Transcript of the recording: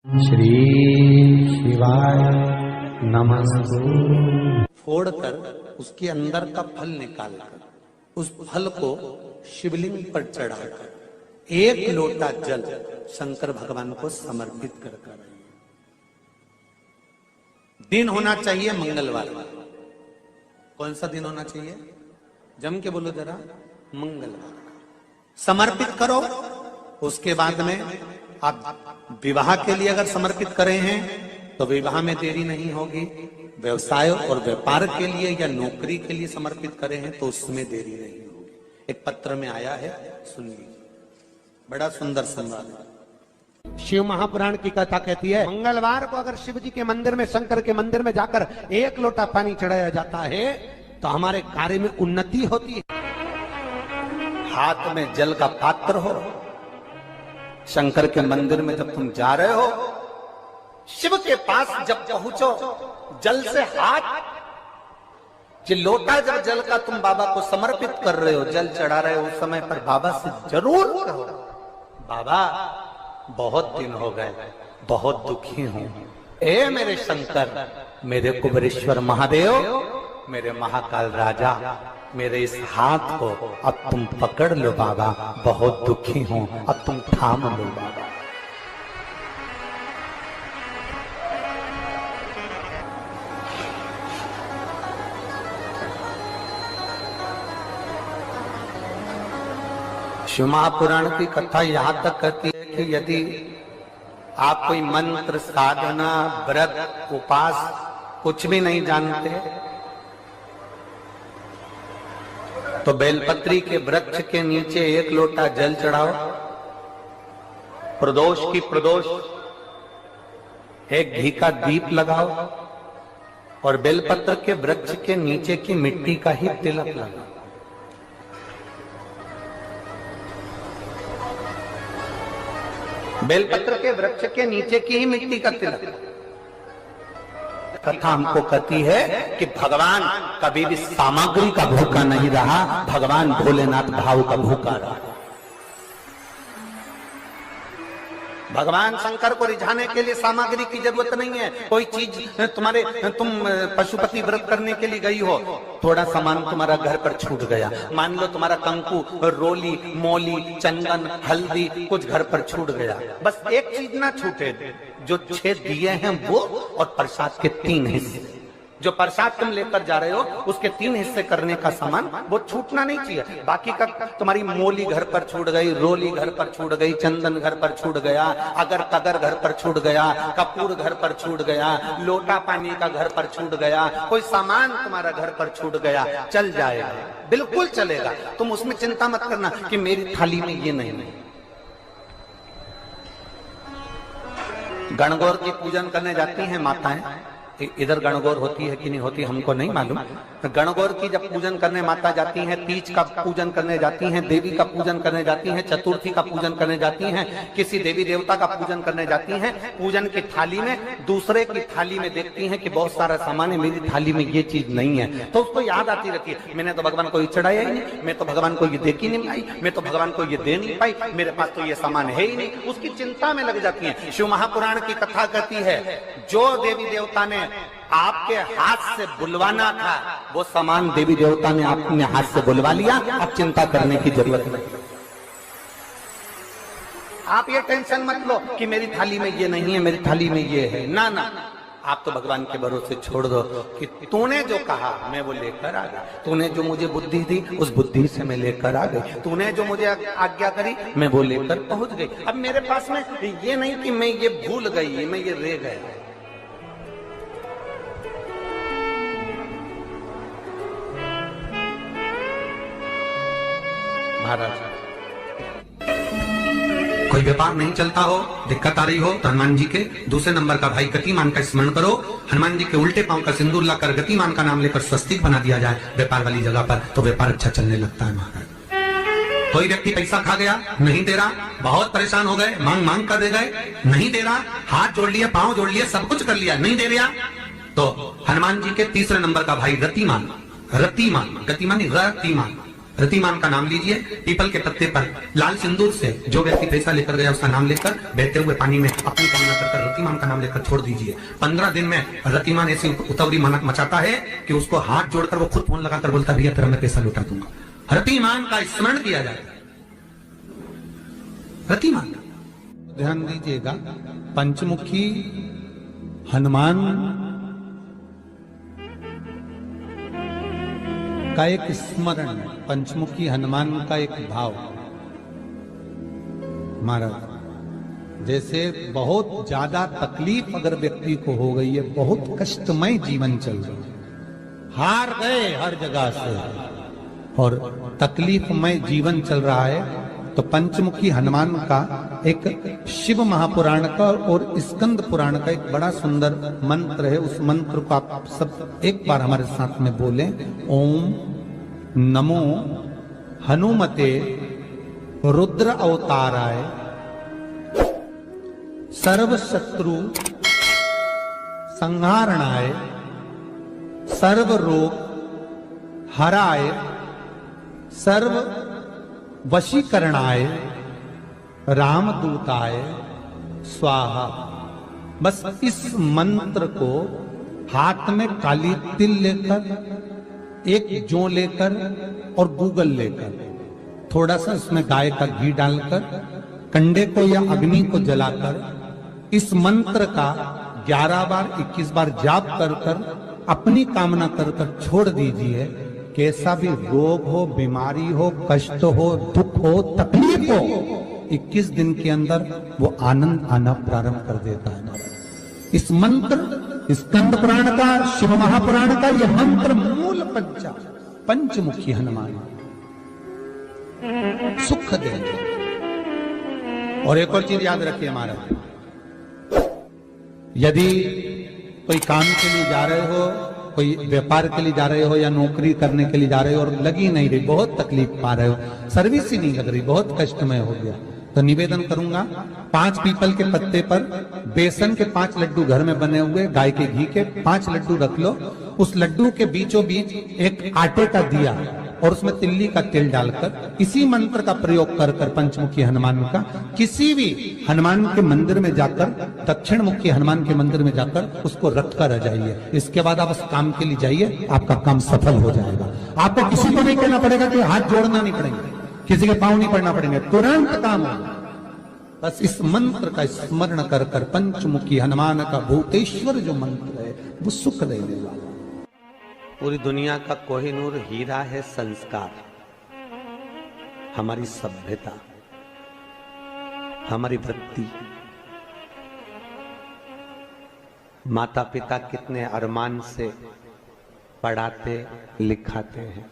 श्री शिवाय नमस्तु। फोड़कर उसके अंदर का फल निकालकर उस फल को शिवलिंग पर चढ़ाकर एक लोटा जल शंकर भगवान को समर्पित कर दिन होना चाहिए मंगलवार। कौन सा दिन होना चाहिए? जम के बोलो जरा, मंगलवार। समर्पित करो। उसके बाद में आप विवाह के लिए अगर समर्पित करे हैं तो विवाह में देरी नहीं होगी। व्यवसाय और व्यापार के लिए या नौकरी के लिए समर्पित करे हैं तो उसमें देरी नहीं होगी। एक पत्र में आया है, सुन लीजिए, बड़ा सुंदर संवाद है। शिव महापुराण की कथा कहती है, मंगलवार को अगर शिव जी के मंदिर में, शंकर के मंदिर में जाकर एक लोटा पानी चढ़ाया जाता है तो हमारे कार्य में उन्नति होती है। हाथ में जल का पात्र हो, शंकर के मंदिर में जब तुम जा रहे हो, शिव के पास जब पहुंचो, जल से हाथ, जो लोटा जब जल का तुम बाबा को समर्पित कर रहे हो, जल चढ़ा रहे हो, उस समय पर बाबा से जरूर कहो, बाबा बहुत दिन हो गए, बहुत दुखी हूं, ए मेरे शंकर, मेरे कुबेरेश्वर महादेव, मेरे महाकाल राजा, मेरे इस हाथ को अब तुम पकड़ लो बाबा, बहुत दुखी हूं, अब तुम थाम लो बाबा। शिव महापुराण की कथा यहां तक कहती है कि यदि आप कोई मंत्र, साधना, व्रत, उपास कुछ भी नहीं जानते तो बेलपत्री के वृक्ष के नीचे एक लोटा जल चढ़ाओ, प्रदोष की प्रदोष एक घी का दीप लगाओ और बेलपत्र के वृक्ष के नीचे की मिट्टी का ही तिलक लगाओ। बेलपत्र के वृक्ष के नीचे की ही मिट्टी का तिलक। कथा हमको कहती है कि भगवान कभी भी सामग्री का भूखा नहीं रहा, भगवान भोलेनाथ भाव का भूखा रहा। भगवान शंकर को रिझाने के लिए सामग्री की जरूरत नहीं है। कोई चीज तुम पशुपति व्रत करने के लिए गई हो, थोड़ा सामान तुम्हारा घर पर छूट गया, मान लो तुम्हारा कंकु, रोली, मोली, चंदन, हल्दी कुछ घर पर छूट गया, बस एक चीज ना छूटे, जो 6 दिए हैं वो और प्रसाद के 3 हिस्से। जो प्रसाद तुम लेकर जा रहे हो उसके 3 हिस्से करने का सामान वो छूटना नहीं चाहिए। बाकी का तुम्हारी मोली घर पर छूट गई, रोली घर पर छूट गई, चंदन घर पर छूट गया, अगर कगर घर पर छूट गया, कपूर घर पर छूट गया, लोटा पानी का घर पर छूट गया, कोई सामान तुम्हारा घर पर छूट गया, चल जाएगा, बिल्कुल चलेगा। तुम उसमें चिंता मत करना कि मेरी थाली में ये नहीं। गणगौर की पूजन करने जाती हैं माताएं, इधर गणगौर होती है कि नहीं होती हमको नहीं मालूम। गणगौर की जब पूजन करने माता जाती हैं, तीज का पूजन करने जाती हैं, देवी का पूजन करने जाती हैं, चतुर्थी का पूजन करने जाती हैं, किसी देवी देवता का पूजन करने जाती हैं, पूजन की थाली में दूसरे की थाली में देखती हैं कि बहुत सारा सामान है, मेरी थाली में ये चीज नहीं है, तो उसको याद आती रहती है, मैंने तो भगवान को ये चढ़ाया ही नहीं, मैं तो भगवान को ये दे ही नहीं पाई, मैं तो भगवान को ये दे नहीं पाई, मेरे पास तो ये सामान है ही नहीं, उसकी चिंता में लग जाती है। शिव महापुराण की कथा कहती है, जो देवी देवता ने आपके हाथ से बुलवाना था वो सामान देवी देवता ने अपने हाथ से बुलवा लिया, अब चिंता करने की जरूरत नहीं। आप ये टेंशन मत लो कि मेरी थाली में ये नहीं है, मेरी थाली में ये है, ना ना, आप तो भगवान के भरोसे छोड़ दो कि तूने जो कहा मैं वो लेकर आ गया, तूने जो मुझे बुद्धि दी उस बुद्धि से मैं लेकर आ गई, तूने जो मुझे आज्ञा करी मैं वो लेकर पहुंच गई। अब मेरे पास में ये नहीं कि मैं ये भूल गई, मैं ये रह गया। महाराज, कोई व्यापार नहीं चलता हो, दिक्कत आ रही हो तो हनुमान जी के दूसरे नंबर का भाई गतिमान का स्मरण करो, हनुमान जी के उल्टे पांव का सिंदूर लाकर गतिमान का नाम लेकर स्वस्तिक बना दिया जाए व्यापार वाली जगह पर, तो व्यापार अच्छा चलने लगता है। महाराज, कोई व्यक्ति पैसा खा गया, नहीं दे रहा, बहुत परेशान हो गए, मांग मांग कर दे गए, नहीं दे रहा, हाथ जोड़ लिया, पांव जोड़ लिया, सब कुछ कर लिया, नहीं दे रहा, तो हनुमान जी के तीसरे नंबर का भाई रतिमान, रतिमान, गतिमान नहीं, रतिमान, रतिमान का नाम लीजिए, पीपल के पत्ते पर लाल सिंदूर से जो व्यक्ति पैसा लेकर गया उसका नाम लेकर बहते हुए पानी में अपनी कामना कर रतिमान का नाम लेकर छोड़ दीजिए। 15 दिन में रतिमान ऐसी उतावली मचाता है कि उसको हाथ जोड़कर वो खुद फोन लगाकर बोलता भैया तेरा मैं पैसा लौटा दूंगा। रतिमान का स्मरण किया जाता है। रतिमान ध्यान दीजिएगा, पंचमुखी हनुमान का एक स्मरण, पंचमुखी हनुमान का एक भाव। महाराज जैसे बहुत ज्यादा तकलीफ अगर व्यक्ति को हो गई है, बहुत कष्टमय जीवन चल रहा है, हार गए हर जगह से और तकलीफमय जीवन चल रहा है, तो पंचमुखी हनुमान का एक शिव महापुराण का और स्कंद पुराण का एक बड़ा सुंदर मंत्र है। उस मंत्र को आप सब एक बार हमारे साथ में बोलें। ओम नमो हनुमते रुद्र अवताराय सर्व शत्रु संहारणाय सर्व रोग हराय सर्व वशीकरणाय रामदूताय स्वाहा। बस इस मंत्र को हाथ में काली तिल लेकर, एक जौ लेकर और गूगल लेकर, थोड़ा सा इसमें गाय का घी डालकर, कंडे को या अग्नि को जलाकर इस मंत्र का 11 बार 21 बार जाप कर कर अपनी कामना कर कर छोड़ दीजिए। कैसा भी रोग हो, बीमारी हो, कष्ट हो, दुख हो, तकलीफ हो, 21 दिन के अंदर वो आनंद आना प्रारंभ कर देता है। इस मंत्र, स्कंद पुराण का, शिव महापुराण का यह मंत्र मूल पंचमुखी हनुमान सुख देंगे। और एक और चीज याद रखिए हमारा, यदि कोई काम के लिए जा रहे हो, कोई व्यापार के लिए जा रहे हो या नौकरी करने के लिए जा रहे हो और लगी नहीं रही, बहुत तकलीफ पा रहे हो, सर्विस ही नहीं लग रही, बहुत कष्टमय हो गया, तो निवेदन करूंगा 5 पीपल के पत्ते पर बेसन के 5 लड्डू घर में बने हुए, गाय के घी के 5 लड्डू रख लो। उस लड्डू के बीचों बीच एक आटे का दिया और उसमें तिल्ली का तेल डालकर इसी मंत्र का प्रयोग कर कर पंचमुखी हनुमान का किसी भी हनुमान के मंदिर में जाकर, दक्षिण मुखी हनुमान के मंदिर में जाकर उसको रख कर आ जाइए। इसके बाद आप उस काम के लिए जाइए, आपका काम सफल हो जाएगा। आपको किसी को नहीं कहना पड़ेगा कि हाथ जोड़ना नहीं पड़ेंगे, किसी के पांव नहीं पड़ना पड़ेंगे, तुरंत काम होगा। बस इस मंत्र का स्मरण कर कर पंचमुखी हनुमान का भूतेश्वर जो मंत्र है वो सुख देने वाला। पूरी दुनिया का कोहिनूर हीरा है संस्कार, हमारी सभ्यता, हमारी वृत्ति। माता पिता कितने अरमान से पढ़ाते लिखाते हैं,